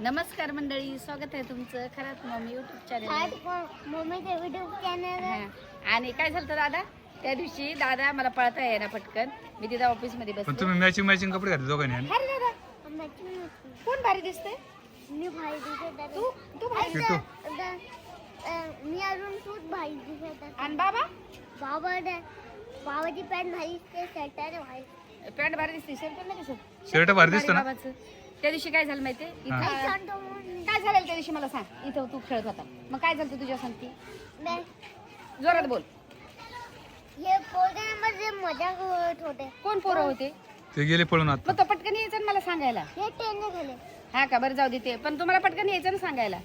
नमस्कार मंडळी, स्वागत आहे तुमचं खरंच मम्मी युट्यूब चॅनल. आणि काय झालं दादा, त्या दिवशी दादा मला पळता येईना पटकन, मी तिथं ऑफिस मध्ये बसले. तुम्ही मॅचिंग कपडे घातले दोघांनी. अरे दादा, कोण भारी दिसतंय? मी भाई दिसत. तू भारी किट्टू. मी अजून तूच भाई दिसत. आणि बाबा बाबाची पॅन्ट भारी दिसते, शर्ट भारी. पॅन्ट भारी दिसते, शर्ट नाही दिसत. शर्ट भारी दिसतो ना. बाबाचं त्या दिवशी काय झालं माहितीये, इथं काय झालं त्या दिवशी मला सांग. इथं तू खेळत होता, मग काय झालं तुझ्या सांगती? जोरात बोल. हे पोरांमध्ये मजा करत होते. कोण पोरं होते? ते गेले पळून आता. मग तो पटकन यायचं ना मला सांगायला. हे ट्रेनने गेले. हा का, बरं जाऊ दे ते, पण तुम्हाला पटकन यायचं ना सांगायला.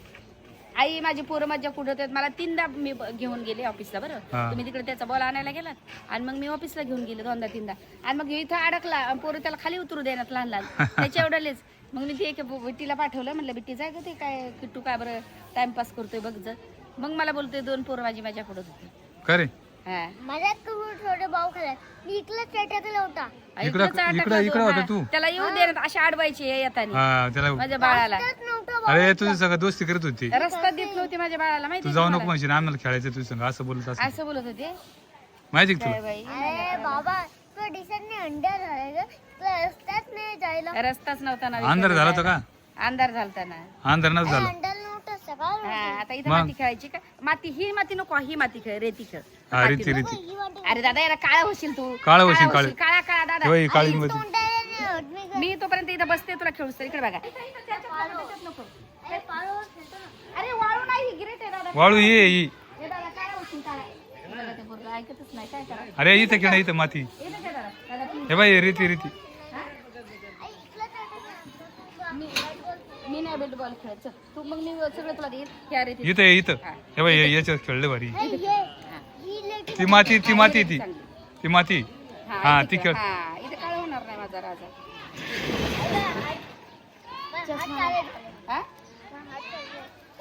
आई माझी पोरं माझ्या कुठं मला 3दा मी घेऊन गेले ऑफिसला. बरं हा. तुम्ही तिकडे त्याचा बॉल आणायला गेलात आणि मग मी ऑफिसला घेऊन गेले 2दा 3दा, आणि मग इथं अडकला पोरं, त्याला खाली उतरू देण्यात लहान लहान त्याच्या एवढलेच. मग मी ते बिट्टीला पाठवलं, म्हणलं बिट्टी जाय ग, ते काय किट्टू काय बरं टाइमपास करतोय बघ जर. मग मला बोलतोय 2 पोरं माझ्या पुढे होते. का रे? हा, मला छोटे भाऊ खेळाय, मी इकडे चेटातला होता. इकडं होता तू. त्याला येऊ दे ना, अशा अडवायची येताना हा त्याला. माझ्या बाळाला. अरे तुझी सगळं दोस्ती करत होती. रस्ता देत नव्हती माझ्या बाळाला, तू माहिती जाऊ नको म्हणशील, आम्हाला खेळायचं तुझ्या संग असं बोलत असं. असं बोलत होते. माहिती का काय तुला? बाई, अरे बाबा, तुला दिसत नाही, अंडर झालाय ग, तुला रस्ताच नाही जायला. रस्ताच नव्हता ना. अंधार झाला होता का? अंधार झालता ना. अंधार नव्हता झाला. अंडर नव्हतं सकाळ. हा, आता इथं मग? माती खेळायची का? ही माती नको, ही माती खेळ, रेती खेळ. हा माती रीती नको. रीती. अरे दादा, याला काळा होशील तू. काळा होशील, काळा. काळा काळा दादा. तेव्हा ही काळी मध्ये. तोंडाला नाही होत मी ग. मी तोपर्यंत इथं बसते, तुला खेळूस तर. इकडे बघा. अरे पाळो खेळतो ना. अरे वाळू नाही, ग्रेट आहे दादा. वाळू ये. हे दादा, काळा होशील, काळा. बघा, ते पोरगं ऐकतच नाही, काय करा. अरे इथं खेळ, इथं माती. इथं खेळ दादा. दादा, please. हे बाई रीती रीती. हा? आई, इकडं खेळतो. मी नाही बेट बॉल खेळत. चल, तू मग मी सगळं तुला देईल. ह्या रेतीत. इथं ये, इथं. हे बाई याच्यात खेळले भारी. हे ही लेट. ती माती ती चांगली. ती माती. हा ती खेळ. हा, इथं काळा होणार नाही माझा राजा. हा?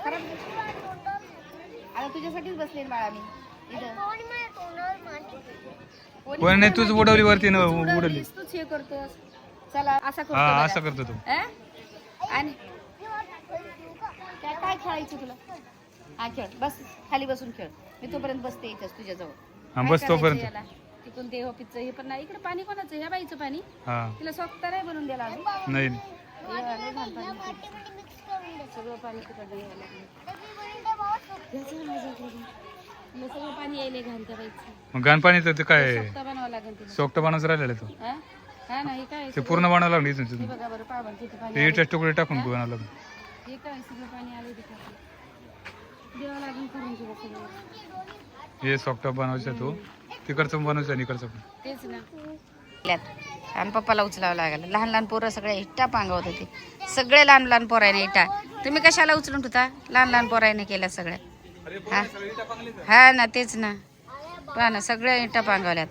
खरं? आता तुझ्यासाठीच बसले बाळा मी इथं. कोण नाही, तूच उडवली वरती ना, तूच उडवली. तूच हे करतोस. चला, असा करतो हा बघा. असं करतो तू. हा? आणि काय खेळायचं तुला? हा, खेळ. बस, खाली बसून खेळ. मी तोपर्यंत बसते इथंच तुझ्याजवळ. हा, काय बस करायचं तोपर्यंत. याला? तिकडून ते ऑफिसचं हे पण नाही. इकडे पाणी कोणाचं? ह्या बाईचं पाणी. हा तिला स्वतः नाही बनवून द्यायला अजून. नाही. हे लय घाण पाणी. सगळं पाणी तिकडे यायला लागलं. याचं मजा केली. मग सगळं पाणी यायले घाण त्या बाईचं. मग घाणपाणीचं ते काय स्वतः बनवावं लागेल तिला. सोकट बनवून राहिलेलं तू. हा? हा ना, हे काय ते पूर्ण बनवावं लागलं इथून हे तिथून. बघा बरं, पावन किती पाणी ते आलंय. इटा तुकडे टाकून बनवावं लागलं. हे काय सगळं पाणी आले तिथे. देवा लागून करून तुला सगळं. हे सोकट बनवायचं तू, तिकडचं बनवायचं आणि इकडचं पण. तेच ना. आणि पप्पाला उचलावं लागलं. लहान लहान पोरं सगळे इटा पांगवत होते. सगळे लहान लहान पोरायने इटा. तुम्ही कशाला उचलून ठेवता? लहान लहान पोरायने केल्या सगळ्या. हा? हा ना, तेच ना. पहा ना, सगळ्या इटा पांगवल्यात.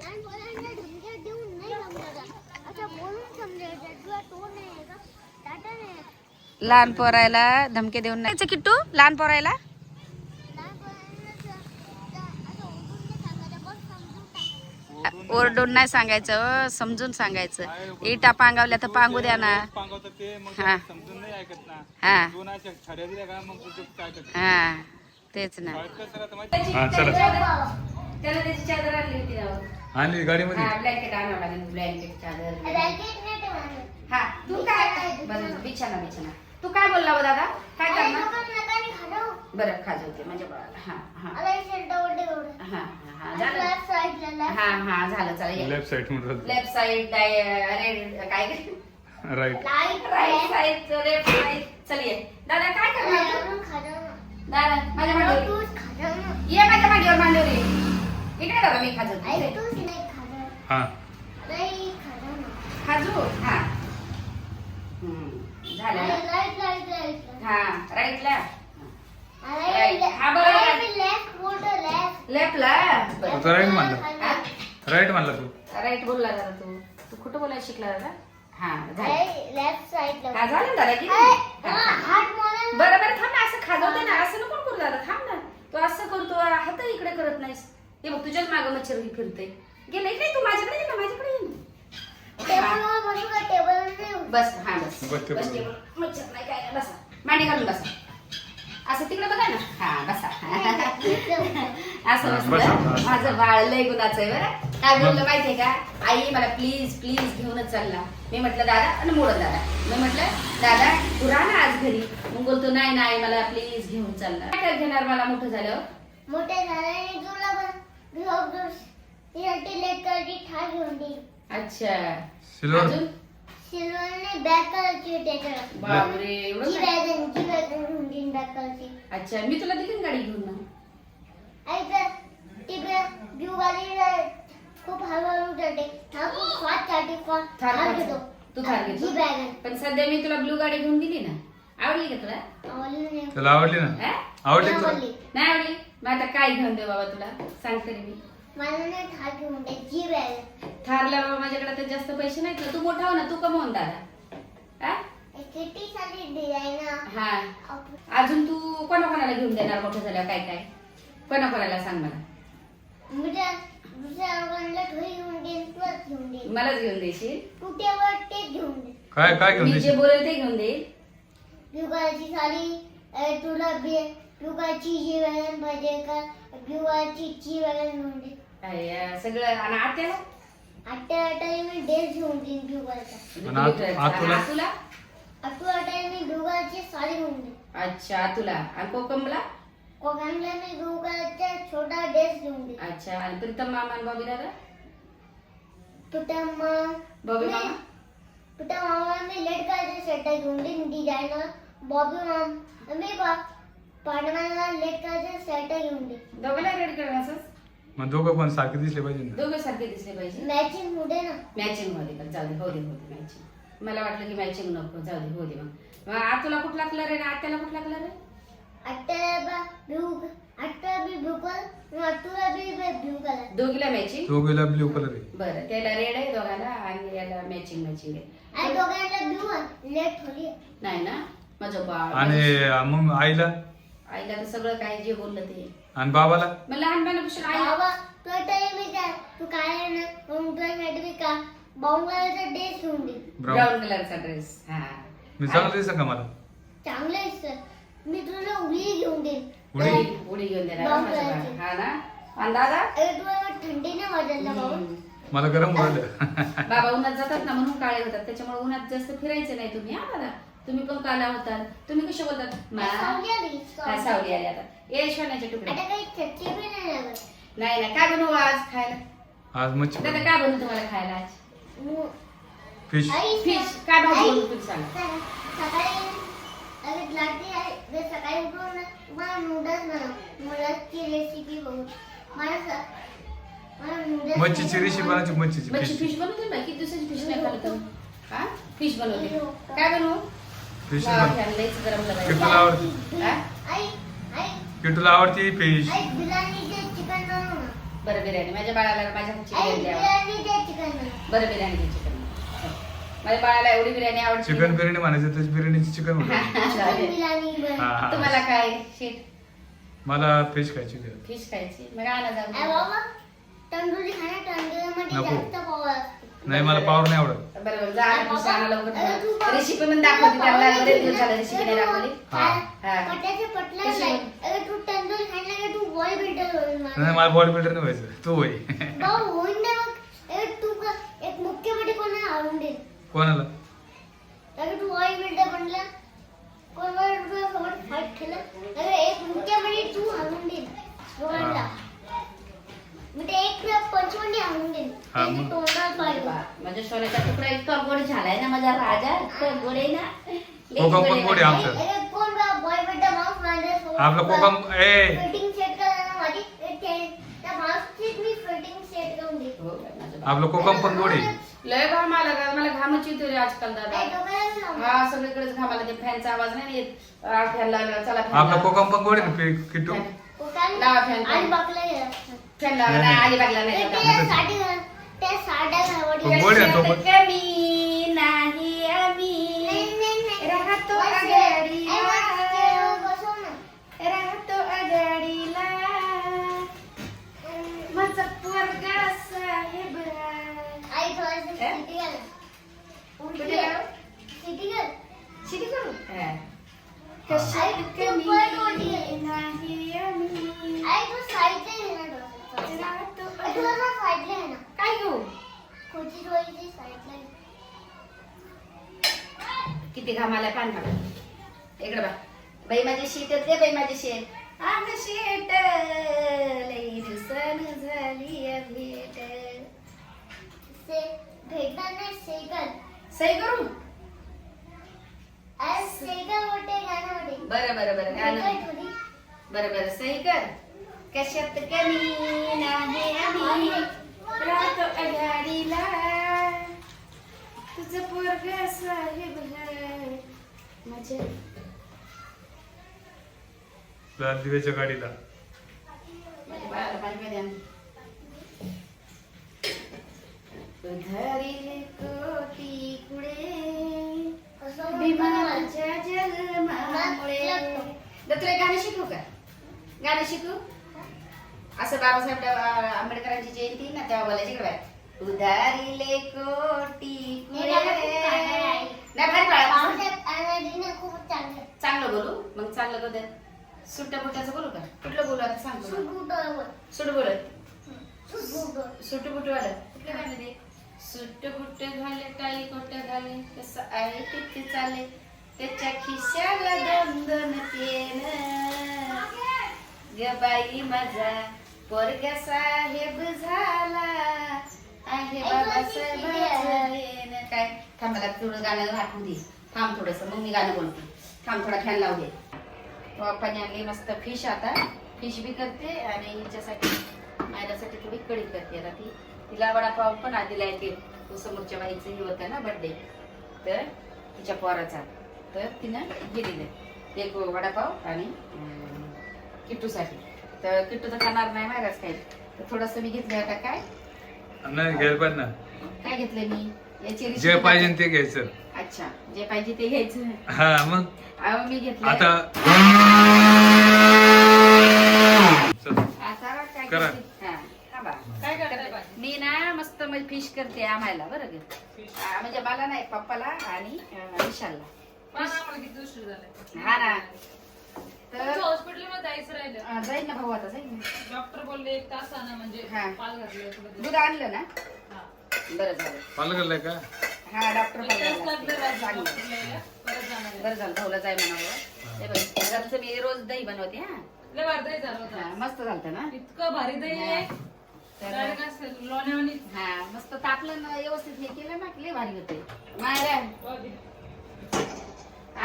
लहान पोरायला धमके देऊन नाही किट्टू. लहान पोरायला ओरडून नाही सांगायचं, समजून सांगायचं. इटा पांगवल्या तर पांगू द्या ना. हा हा हा, तेच ना. हा चला. त्याला त्याची चादर आणली होती ना. आणली गाडीमध्ये. हा, ब्लँकेट आणावं लागेल. ब्लँकेट, चादर. हा, तू काय बरं, बिछाना. तू काय बोलला हो दादा? काय करणार? बरं, खाजवते म्हणजे बाळाला. हा हा हा हा, झालं. हा हा, झालं. चला, लेफ्ट साइड म्हणून. लेफ्ट साइड, रेड काय right. Right side, left side. चल ये दादा, काय करणार तू? दादा, माझ्या मांडीवर ये. माझ्या मांडीवर ये. इकडे दादा, मी खाजवते. हा खाजू. हा झालं. हा, राईटला. हा, बरोबर. लेफ्टला. तू राईट म्हणला. हा? राईट म्हणला तू. राईट बोलला दादा. तू कुठं बोलायला शिकला दादा? हा, झालं. लेफ्ट साइड हा, झालं ना दादा. किती? बरं बरं, थांब ना. असं खाजवते ना, असं नको करू दादा. थांब ना. तू असं करतो, हात इकडे करत नाहीस. हे बघ, तुझ्याच मागं मच्छर फिरते. गेलं इकडे. तू माझ्याकडे ये ना, माझ्याकडे ये ना. टेबल बस. हा, बस बस टेबल. टेबल. मच्छर नाही काय. बसा. मांडी घालून बसा. असं तिकडे बघा ना. हा बसा. असं बसलं. माझं बाळ लय गुणाचं आहे बरं. काय बोललं माहितीये का, आई मला प्लीज प्लीज घेऊनच चालला. मी म्हटलं दादा आणि मोडत दादा. मी म्हटलं दादा तू राहा ना आज घरी. मग बोलतो नाही नाही मला प्लीज घेऊन चालला. काय घेणार मला मोठं झाल्यावर? मोठे झाल्याने तुला लेट करची ठार घेऊन देईल. अच्छा सिल्वर अजून सिल्वरने बॅक कलरची त्याच्यावर. बापरे एवढं जी काय? वॅगन घेऊन देईन बॅक कलरची. अच्छा मी तुला दिली ना गाडी घेऊन ना. ऐक ती ब्लू वाली खूप हळूहळू जाते. हा खूप फास्ट जाते. थार थार घेतो. घेतो. तू थार जी घेतो. वॅगन पण सध्या मी तुला ब्लू गाडी घेऊन दिली ना. आवडली का तुला? आवडली नाही. त्याला आवडली ना? हा? आवडली नाही तुला? आवडली. नाही आवडली. मग आता काय घेऊन दे बाबा तुला सांग तरी मी. मला नाही थार घेऊन दे. जी वॅगन. थारला बाबा माझ्याकडे तर जास्त पैसे नाहीत ना. तू मोठा हो ना, तू कमवून दादा. हा? किती सारी डिझाईन. हा अजून तू कोणाकोणाला घेऊन देणार मोठं झाल्यावर काय काय? कोणाकोणाला सांग मला. म्हणजे दुसऱ्या लोकांना थोडी घेऊन देईन. तुलाच घेऊन देईन. मलाच घेऊन देशील. कुठेवर ते घेऊन दे. काय काय घेऊन मी जे देशील? बोलेल ते घेऊन देईल. ब्लू कलरची साडी तुला ब्लू कलरची जी वॅगन पाहिजे का? ब्लू कलरची जी वॅगन घेऊन दे. काय, सगळं आणि आत्याला आट्या मी ड्रेस घेऊन देईन ब्लू कलरचा. आणि आतुला? आतुला? आट्या मी ब्लू कलरची साडी घेऊन देईन. अच्छा आतुला. आणि कोकमला? कोकणला मी ब्लू कलरचा छोटा ड्रेस घेऊन देईन. अच्छा आणि प्रीतम मामा आणि बॉबी दादा? तुझ्या बॉबी मामा? मामाला मी लेट कलरचे सेट घेऊन देईन डिझायनर. बॉबी मामा मी पांडवाला लेट कलरचे सेट घेऊन देईन. दोघांना रेडी करणं असंच? मग दोघं पण सारखे दिसले पाहिजे ना? दोघं सारखे दिसले पाहिजे. मॅचिंग मुडे ना. मॅचिंग मध्ये कर. जाऊ दे हो दे मॅचिंग. मला वाटलं की मॅचिंग नको. जाऊ दे हो दे मग आतुला कुठला कलर आहे ना आत्याला कुठला कलर आहे? आट्याला बी ब्लू कलर. आटूला बी ब्लू कलर. दोघीला मॅचिंग. दोघीला ब्ल्यू कलर आहे. बरं त्याला रेड आहे दोघांना आणि याला मॅचिंग मॅचिंग आहे. आणि दोघांना ब्लू लेट थोडी. नाही ना माझं बाळ. आणि मग आईला आईला तर सगळं काय जे बोललं ते. आणि बाबाला? मग लहानपणापासून आईला बाबा तुला तरी मी काय तू काय आहे ना मग तुझ्यासाठी मी का ब्राऊन कलरचा ड्रेस घेऊन दे. ब्राऊन कलरचा ड्रेस. हा मी चांगलं दिसत का मला? चांगलं आहे सर. मी तुला उडी घेऊन देईन. उडी? उडी घेऊन देणार ब्राऊन माझं बाळ. कलरची. हा ना. आणि दादा? अरे तुला थंडी नाही वाजत ना बाबा. मला गरम वाटलं. बाबा उन्हात जातात ना म्हणून काळे होतात. त्याच्यामुळे उन्हात जास्त फिरायचं नाही तुम्ही. हा दादा तुम्ही पण काला होतात. तुम्ही कसे बोलतात? सावली आली, हा, सावली आली आता. ये शोण्याचे तुकडे. आता काही चटणी पण नाही लागत. नाही ना. काय बनवू आज खायला? आज मच्छी दादा काय बनवू तुम्हाला खायला आज? फिश. आई, फिश. काय भाजी आई, बनवू तुम्ही सांगा. सकाळी अरे लागते आहे सकाळी उठून मला नूडल्स बनव. नूडल्सची रेसिपी बघू. मला नूडल्स मच्छीची रेसिपी बनायची. मच्छीची मच्छी फिश. फिश बनवते ना. किती दिवसाची फिश नाही खाल्लं तुम्ही? हा फिश बनवते. काय बनवू? फिश बाबा, बन- फॅन लईच गरम लागायचं. किटूला आवडते. हा? आई आई किटूला आवडती फिश. आई बिर्याणीचे चिकन बनव ना. बरं बिर्याणी. माझ्या बाळाला माझ्या हातची आई बिर्याणी आवडते. बिर्याणीचे चिकन बनव. बरं बिर्याणी चिकन. माझ्या बाळाला एवढी बिर्याणी आवडते. चिकन बिर्याणी म्हणायचं तर बिर्याणीची चिकन म्हणतो. चिकन बिर्याणी बनव. हा. तुम्हाला काय शीट मला फिश खायची होती. फिश खायची मग आणा आई जाऊ. बाबा तंदुरी खाणं तंदुरीमध्ये नको. जास्त पावर असतो. नाही मला पावर नाही आवडत. बरं बरं जा आणा फिश आणा लवकर. अरे तू बा- रेसिपी पण दाखवते तुला त्यांना. पाव बरेच दिवस नाही झाले रेसिपी नाही दाखवली. हा. हा. पटाचे पटलं कशी नाही. बन- अरे तू तंदूर खाल्ला का तू बॉय बिल्डर होईल नाही माझा. मला बॉडी बिल्डर नाही व्हायचं. तू होय. भाऊ होईन ना मग. अरे तू एक मुख्यमंत्री कोणाला आवडून देईल. कोणाला? अरे तू बॉय बिल्डर बनला कोणाला तुझ्या सोबत फाईट केलं. अरे एक मुख्यमंत्री तू हरवून देईल दोघांना. हा. मी ते एक पंचवंडी हरवून देईल. हा, त्याची मग. तोंडात पाहिजे. माझ्या सोन्याचा तुकडा इतका गोड झालाय ना माझा राजा. इतका गोड आहे ना. लई कोकम गोड पण आहे गोड आहे ना. आमचं. अरे कोण बॉय बिल्डर माऊस माझ्यासोबत आपलं कोकम फिटिंग सेट करायला माझी त्या माऊसची मी फिटिंग सेट करून देईल. हो काय माझं बाळ. आपलं कोकम पण गोड आहे. लय घाम आला का मला घामच येतो रे आजकाल दादा. काय डोक्याला लावून. हा सगळीकडेच घाम आला. ते फॅनचा आवाज नाही येत. फॅन लावला चला फॅन आपलं लावा. कोकम पण गोड आहे ना किट्टू. कोकान लावा फॅन. आणि बकला गेला. फॅन लावा. नाही आली बागला नाही ते आता. साडी घाल. त्या साड्या घालवडी. पण गोड आहे तो पण. कमी नाही आम्ही राहतो आघाडीला. राहतो आघाडीला माझा पोरगा साहेब. आई थोडंसं सिटी घाल. कुठे गेला? सिटी घाल. शिटी करू. हा. कशात कमी नाही आम्ही. आई तू साईडला घे ना डोसा. आई तुला ना साईडला घे ना. काय घेऊ खुर्ची ठेवायची साईडला घे. किती घामाला पान काढ इकडे बा. बाई माझी शीट दे बाई माझी शीट. आग शीट लई दिवसान झाली आहे भेट. से भेटणार नाही सेकल. सही करू. आज सेकल मोठे गाणं मोठे. बरं बरं बरं गाणं बरं बरं सही कर. कशात कमी नाही आम्ही राहतो आघाडीला. तुझं पोरग साहेब माझ्या लाल दिव्याच्या गाडीला. बाळाला पाणी प्या द्या. उधारीले कोटी कुडे भीमाच्या जन्मामुळे. तर तुला गाणं शिकू का? गाणं शिकू. असं बाबासाहेब आंबेडकरांची जयंती ना तेव्हा बोलायची इकडे बाय. उधारीले कोटी कुडे. नाही भारी बाळा खूप चांगलं. चांगलं बोलू. मग चांगलं करू दे. सुट्ट्या बुट्याचं बोलू का? कुठलं बोलू आता सांग. सुट बोलत. सुट बुट वालं कुठलं गाणं दे. सुट बुट घाले टाळी कोट घाले कसं आहे किती चाले त्याच्या खिशाला दोन दोन पेन. ग बाई माझा पोरगा साहेब झाला आहे बाबासाहेब. काय थांब मला थोडं गाणं वाटू दे. थांब थोडस मग मी गाणं बोलते. थांब थोडा फॅन लावू दे. पप्पाने आणली मस्त फिश. आता फिश बी करते आणि हिच्यासाठी माझ्यासाठी थोडी कढी करते. आता तिला वडापाव पण आधीला येते. समोरच्या बाईचं हे होतं ना बर्थडे तर तिच्या पोराचा. तर तिनं हे दिलं एक वडापाव आणि किट्टूसाठी. तर किट्टू तर खाणार नाही महाराज काही. तर थोडस मी घेतलं. आता काय नाही घ्यायला पाहिजे ना. काय घेतलं मी याची जे पाहिजे ते घ्यायचं. अच्छा जे पाहिजे ते घ्यायचं. हा मग अहो मी घेतलं आता आता काय करा. करते? हा, थांबा. काय करते? मी ना मस्त म्हणजे फिश करते आम्हाला बरं का. म्हणजे मला नाही पप्पाला आणि विशालला. हा ना तर हॉस्पिटलमध्ये जायचं राहिलं. जाईल ना भाऊ आता जाईल. डॉक्टर बोलले 1 तासानं म्हणजे हा. पाल घातले थोडं. दूध आणलं ना हा. बरं झालं. पालघरला का? हा डॉक्टर एक तास लागले चांगलं. हॉस्पिटलला. परत जाणार आहे. बरं झालं भाऊला जाय म्हणावं. हे बघ, घरचं मी रोज दही बनवते. हा लय भारी दही झालं हा, होतं. मस्त झालं ना. इतकं भारी दही आहे. तर डायरेक्ट असं लोण्यावानी. हा मस्त तापलं ना व्यवस्थित हे केलं ना लय भारी होते. मायरा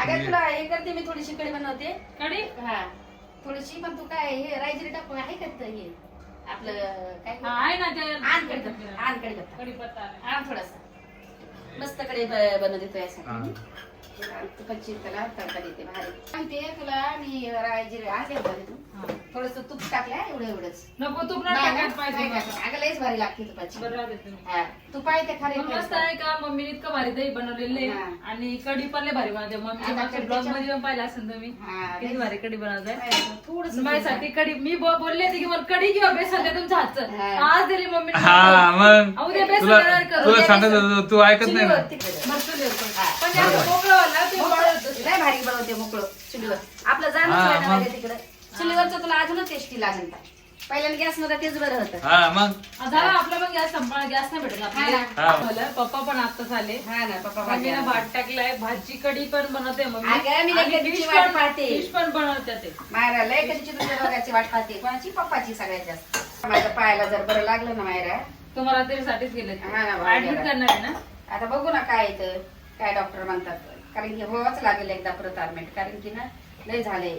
अगं तुला हे करते मी थोडीशी कढी बनवते. कढी हा थोडीशी. पण तू काय हे रायजिरी टाकू आहे का ते हे आपलं काय हा, आहे ना ते आण कढीपत्ता कढीपत्ता आहे. आण थोडासा. मस्त कढी बनवते तो यासाठी. तुपाची त्याला तडका देते भारी. सांगते तुला मी रायजिरी आणले होते तू हा. थोडस तूप टाकलंय एवढंच. नको तूप नाही नाही ना? टाकायला पाहिजे नाही मला. टाकायचं. अगं लयच भारी लागते तुपाची. बरं राहते तुम्ही. हा तूप आहे ते खारे पण मस्त आहे का मम्मीने इतकं भारी दही बनवलेलं हा. आहे. आणि कढी पण लय भारी बनवते. मम्मीच्या आता मागच्या ब्लॉग मध्ये पण पाहिलं असेल तुम्ही हा, किती भारी कढी बनवताय. थोडस माझ्यासाठी कढी मी बोलले होते की मला कढी किंवा बेसन द्या तुमच्या हातचं. हा. आज दिली मम्मी. हा मग उद्या बेसन तुला तयार करू. तुला सांगत होतो तू ऐकत नाही ना. पण ते असं मोकळं वाला ते वाळत होतं. लय भारी बनवते मोकळं चुलीवर. आपलं हा, जाणं मग. तिकडं चुलीवरचं तुला अजूनच टेस्टी लागेल. पहिल्यांदा गॅस मध्ये तेच बरं होतं. हा मग झाला आपला पण गॅस संपला. गॅस नाही भेटला हा ना. आपल्याला. पप्पा पण आताच आले. हा ना पप्पा भाजी मम्मीनं आणली. भात टाकलाय. भाजी कढी पण बनवते मम्मी. अगं, मी आणि कधीची fish वाट पण- पाहते. fish पण बनवते ते. मायरा लय कधीची तुझ्या बघायची वाट पाहते. कोणाची पप्पाची सगळ्यात जास्त. माझ्या पायाला जर बरं लागलं ना मायरा तुम्हाला त्याच्यासाठीच गेले हा ना, ऍडमिट करणार आहे ना. आता बघू ना काय येतं काय डॉक्टर म्हणतात. कारण की व्हावंच लागेल एकदा परत ऍडमिट. कारण की ना लय झाले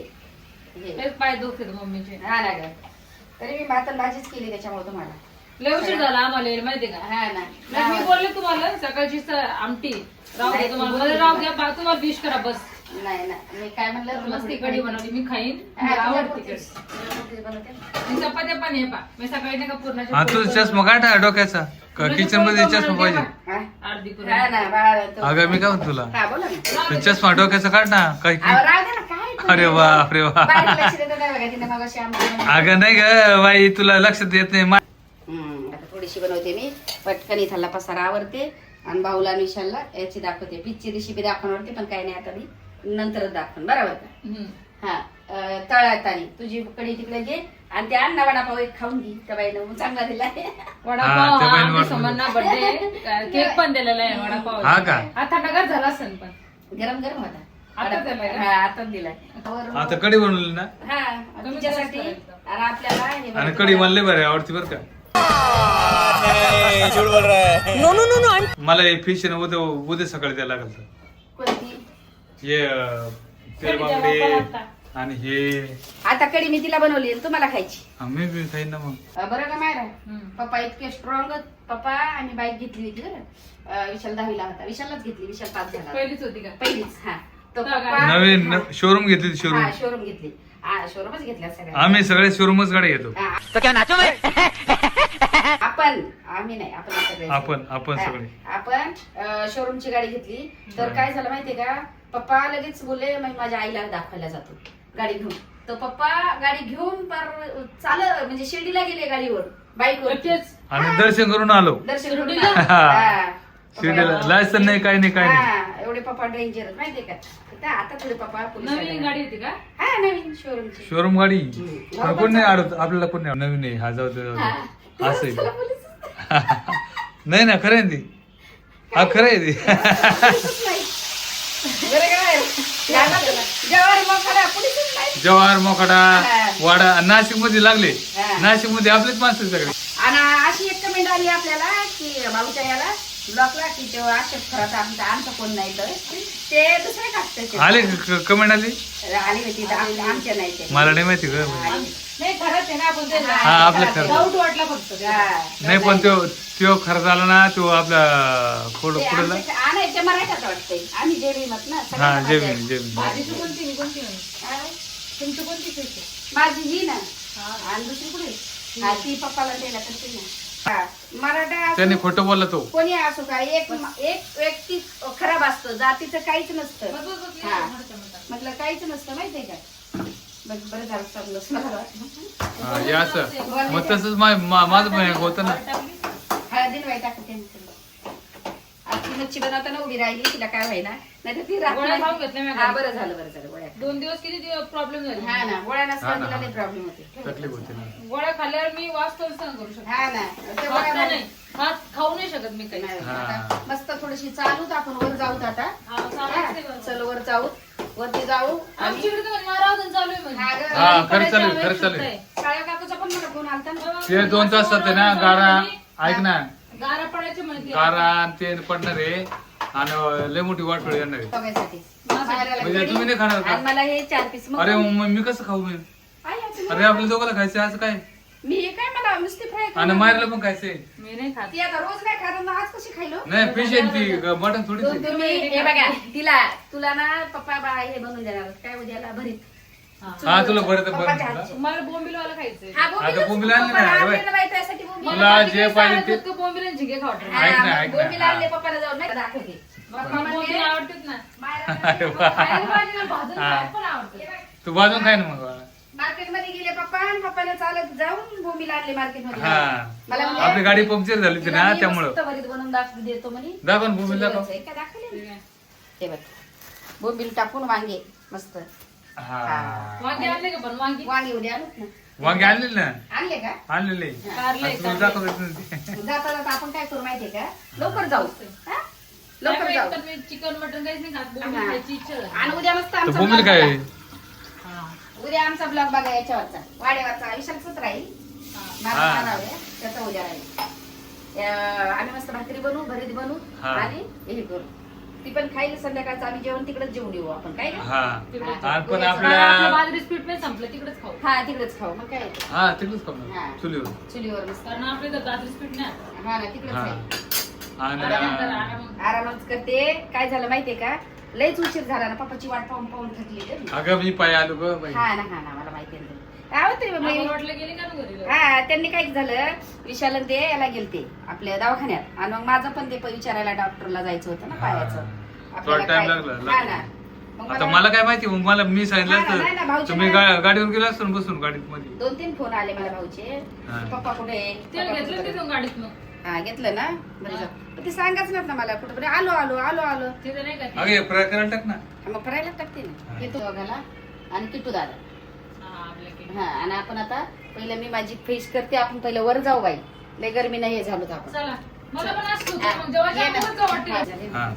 हे. तेच पाय दुखते मम्मीचे. हा ना ग. तरी मी भात आणि भाजीच केली त्याच्यामुळे तुम्हाला. लय उशीर झाला आम्हाला यायला माहितीये का. हा ना नाही, मी बोलले तुम्हाला सकाळची आमटी राहू नाही, द्या तुम्हाला. तू मला बोलली राहू ना. द्या तुम्हाला फिश करा बस. नाही ना मी काय म्हणलं तुला मस्त थोडी कढी बनवली मी खाईन. हा, मला तुझ्या आवडते पुरतीच. कढी. तुझ्या पुरतीच बनवते. आणि चपात्या पण आहे पा. मी सकाळी नाही का पूर्णाची हा पोळी तुझा चष्मा काढ डोक्याचा किचन मध्ये चष्मा पाहिजे. हा? अर्धी पुरी. हा ना बाळा तो- अगं मी काय म्हणतो तुला हा बोला ना. ते चष्मा डोक्याचा काढ ना काय अहो, राहू दे ना काय तुम्ही? अरे वा अरे वा. बारीक लक्ष देतं नाही बघा तिने मगाशी आम्हाला. अगं नाही ग बाई तुला लक्षात येत नाही. आता थोडीशी बनवते मी पटकन. इथला पसारा आवरते आणि भाऊला आणि विशालला याची दाखवते. बीचची रेसिपी दाखवणार होती पण काही नाही. आता मी नंतर दाखवून बरोबर का हम्म. हा तळातानी तुझी कडी तिकडे घे आणि त्या अण्णा वडापाव एक खाऊन घे त्या बाईनं मग चांगला दिलाय वडापाव त्या हा बाईने आमच्या वाटलं. समोरना बर्थडे केक पण दिलेला आहे वडापाव हा का? आता नगर झाला असेल पण गरम गरम होता आता दिलाय का? हा आता दिलाय आता कढी बनवली ना हा तुझ्यासाठी आणि आपल्याला हे आणि कढी म्हणले बरं आवडती बरं का मला हे फिश उद्या सकाळी द्यायला लागल तर. कोणती हे तेल बांगडे आणि हे आता कडी मी तिला बनवली आणि तुम्हाला खायची मी बी खाईन ना मग बरं का मायरा हम्म. पप्पा इतके स्ट्रॉंग पप्पा आणि बाईक घेतली होती बरं विशाल 10वीला होता विशालच घेतली विशाल 5 झाला पहिलीच होती का पहिलीच हा तो हा, पप्पा नवीन शोरूम घेतली शोरूम हा शोरूम घेतली हा शोरूमच घेतल्या सगळ्या आम्ही सगळे शोरूमच गाडी घेतो आपण आम्ही नाही आपण सगळे आपण हा, सगळे आपण शोरूमची गाडी घेतली तर काय झालं माहितीये का पप्पा लगेच बोलले मग माझ्या आईला दाखवायला जातो गाडी घेऊन तर पप्पा गाडी घेऊन पार म्हणजे शिर्डीला गेले गाडीवर बाईकवर तेच. आणि दर्शन करून आलो दर्शन करून शिर्डीला? हा. शिर्डीला लायसन नाही काही नाही काही नाही हा, एवढे पप्पा डेंजर माहितीये का तर आता थोडे पप्पा पोलीस नवीन गाडी होती का हा नवीन शोरूमची शोरूम गाडी हम्म. पण कोण नाही अडवत आपल्याला कोण नाही नवीन आहे हा जाऊ दे जाऊ दे. असं आहे चला, ते. पोलीस. नाही ना खरं आहे ती हा खरं आहे ती बरं काय? जवाहर मोखाडा, पोलीसच नाही. जवाहर मोखाडा हा. वाडा नाशिक मध्ये लागले हा. नाशिक मध्ये आपलेच माणसं आहेत सगळे आणि अशी एक कमेंट आली आपल्याला की भाऊच्या याला ब्लॉकला की तेव्हा अशोक खरात आमचा कोण नाही तर ते दुसरे टाकते आले कमेंट आली आली होती तर आमच्या नाही ते मला नाही माहिती ग आली. नाही खरंच आहे ना आपण ते हा, आपलं खरं. डाऊट वाटला फक्त हा. नाही पण तो खरं झाला ना तो आपला ते पुढला नाही ते मराठात वाटतंय आम्ही जेवी मत ना हा सगळ्यांना जेमिनी माहिती जेमिनी भाजीची कोणती मी कोणती म्हणू? आहे. तुमची कोणती fish आहे? माझी ही ना हा. आणि दुसरी कुठे हा ती पप्पाला द्यायला करते ना हा. मराठा असो, त्याने खोटं बोलला तो कोणी असो का एक व्यक्ती खराब असतो जातीचं काहीच नसतं बस, बस, बस, हा. म्हणतं, म्हणतं. म्हटलं काहीच नसतं माहितीये का बरं झालं समजलंच मला वाटलं. हा, हे असं मग तसंच माझं पण होतं ना हळदीन वाईट टाकते मी तुला. आज ती मच्छी बनवताना उभी राहिली तिला काय व्हायना नाही तर ती राहत गोळ्या नाही. खाऊन घेतल्या मी हा बरं झालं गोळ्या 2 दिवस किती प्रॉब्लेम झाली हा ना गोळ्या हा नसताना ना. तिला लई प्रॉब्लेम होते तकलीफ होती ना गोळ्या खाल्ल्यावर मी वास सहन करू शकतो हा ना त्या भात गोळ्या नाही भात खाऊ नाही शकत मी काही नाही, हा. आता मस्त थोडीशी चालूत आपण वर जाऊत आता हा, चालायचं ते बरोबर. चल वर जाऊ वरती जाऊ आमच्याकडे तर मारावं चालू आहे हा म्हणजे गं. हा, खरं करायची चालेल, आम्ही खरं शुद्ध चालेल. आहे. काळ्या काकूचा पण मला फोन आलता ना ते 2 तास जाते ना गारा ऐक ना गारा पडायची म्हणते गारा आणि ते पडणार आहे आणि लय मोठी वाटोळी येणार आहे बघायसाठी म्हणजे तुम्ही नाही खाणार का? आणि मला हे 4 पीस मग अरे मग मी कसं खाऊ मी आई, असं अरे आपल्या दोघांना खायचं असं काय मी हे काय मला नुसती फ्राय आणि मायरला पण खायचंय मी नाही खात ती आता रोज नाही खात मग आज कशी खायलो नाही फिश आहे ती मटन थोडीच आहे. तुम्ही हे बघा तुला ना पप्पा बा हे बनवून देणार काय उद्याला भरीत हा. हा तुला बरं तर पप्पाच्या बरं हातची. मला बोंबिलवाला खायचंय हा, आता बोंबील आणले पप्पाला ना, आणले ना बाई त्यासाठी बोंबील. तुला जे पाहिजे ते- तू बोंबील आणि झिंगे खावट हा, ऐक ना, मग ऐक ना. बोंबील आणले पप्पाला जाऊन नाही का दाखवते पप्पा बोंबील म्हणले, आवडतात ना मायरा अरे वा. खायला पाहिजे ना, भाजून हा. खायला पण आवडतं तू भाजून खाय ना मग मार्केटमध्ये गेले पप्पा आणि पप्पाने चालत जाऊन बोंबील आणले मार्केटमध्ये हा. मला म्हणले, आपली गाडी पंक्चर झाली होती तिला ना मी त्यामुळं मस्त भरीत बनवून देतो म्हणे दाखव ना बोंबील दाखव चुलीवरचं आहे का दाखवले ना? हे बघ बोंबील टाकून वांगे मस्त हा वांगे आणले का पण वांगी वांगे उद्या आणूत ना वांगे आणलेले ना आणले का आणलेले कारले आता तुला दाखवत नाही. जाता जाता आपण काय करू माहितीये का लवकर जाऊ हा? लवकर जाऊ मी चिकन मटन काहीच नाही खात बोंबील हा. खायची इच्छा झाली. आणि उद्या मस्त तर आमचा बोंबील vlog काय बघा. हा. उद्या आमचा ब्लॉग बघा याच्यावरचा वाड्यावरचा विशालच राहील हा. माझं हा. नाव आहे, त्याचा उद्या राहील आम्ही मस्त भाकरी बनवू भरीत बनवू हा. आणि हे करू ती पण खाईल संध्याकाळचं आम्ही जेवण तिकडेच जेवून येऊ आपण काय का? हा तिकडेच. आणि पण कारण आपलं आपल्या बाजरीच पीठ नाही संपलं तिकडेच खाऊ हा तिकडेच खाऊ मग काय हा तिकडेच खाऊ हा. ना चुलीवर चुलीवर मस्त कारण आपल्या इथं बाजरीच पीठ नाही आता. हा ना तिकडेच हा आहे आणि आरामात. आरामच करते काय झालं माहितीये का लयच उशीर झाला ना पप्पाची वाट पाहून पाहून थकली ग मी. अगं मी पाय आलो ग बाई. हा ना मला माहिती आहे ना. आहो तरी बाई. आम्हाला वाटलं गेली का ना घरी हा त्यांनी काय झालं विशाल आणि ते याला गेलते आपल्या दवाखान्यात आणि मग माझं पण ते विचारायला डॉक्टरला जायचं होतं ना पायाचं आपल्याला थोडा time काय- लागला. हा ना मग आता मला काय माहिती मग मला मी सांगितलं हा ना, नाही ना, असतं भाऊजी तुम्ही ना. गाडीवर गेला असतो ना बसून गाडीत मध्ये 2-3 फोन आले मला भाऊचे हा. पप्पा कुठे आहे? तेल पप्पा घेतलं कुठे तिथून गाडीत मग आहे? हा घेतलं ना बरं जाऊ. पण ते सांगाच ना मला कुठं बरं आलो आलो आलो आलो तिथं नाही का अगे फ्राय करायला टाक ना. मग फरायला टाकते ना हे तू बघायला आणि किटू दादा हा, आपल्या केक. हा आणि आपण आता पहिलं मी माझी फेस करते आपण पहिलं वर जाऊ बाई लय गरमी नाही हे झालो तर आपण चला मला पण असतो मग जेव्हा ये ना. जाऊ वाटते हा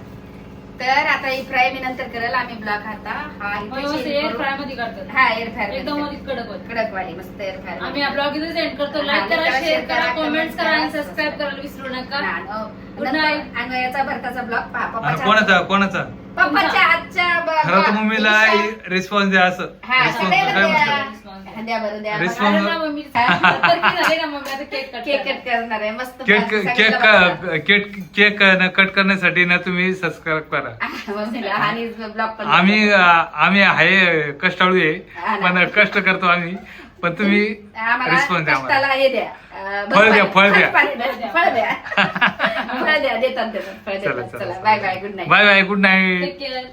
तर आता ही फ्राय मी नंतर करेल आम्ही ब्लॉक आता हा इथे एअर change फ्राय करू. मध्ये करतात हा एअर फ्रायर एकदम मध्ये कडक होत कडक वाली मस्त एअर फ्रायर आम्ही हा ब्लॉग इथे सेंड करतो हा, लाईक करा like शेअर करा comment कमेंट्स करा आणि करा. सबस्क्राईब करायला विसरू नका Good नंतर night. अन्वयाचा भरताचा ब्लॉग पहा आणि पप्पाच्या कोणाचा कोणाचा पप्पाच्या आजच्या खरं तर मम्मीला रिस्पॉन्स द्या असं हा रिस्पॉन्स सगळ्याला काय द्या. म्हणतात हा, द्या बरं द्या Response- अरे ना मम्मी झाले ना मम्मी आता केक कट केक कट करणार आहे मस्त केक सगळ्याला बघा. केक कट करण्यासाठी ना तुम्ही सबस्क्राईब करा. मम्मीला आणि ब्लॉग पण आम्ही आहे कष्टाळू आहे हा ना. पण कष्ट करतो आम्ही पण तुम्ही आम्हाला रिस्पॉन्स द्या आम्हाला. कष्टाला हे द्या फळ द्या, फळ द्या. फळ द्या फळ द्या देतात फळ चला देतात चला चला bye bye good night bye bye good night. Take care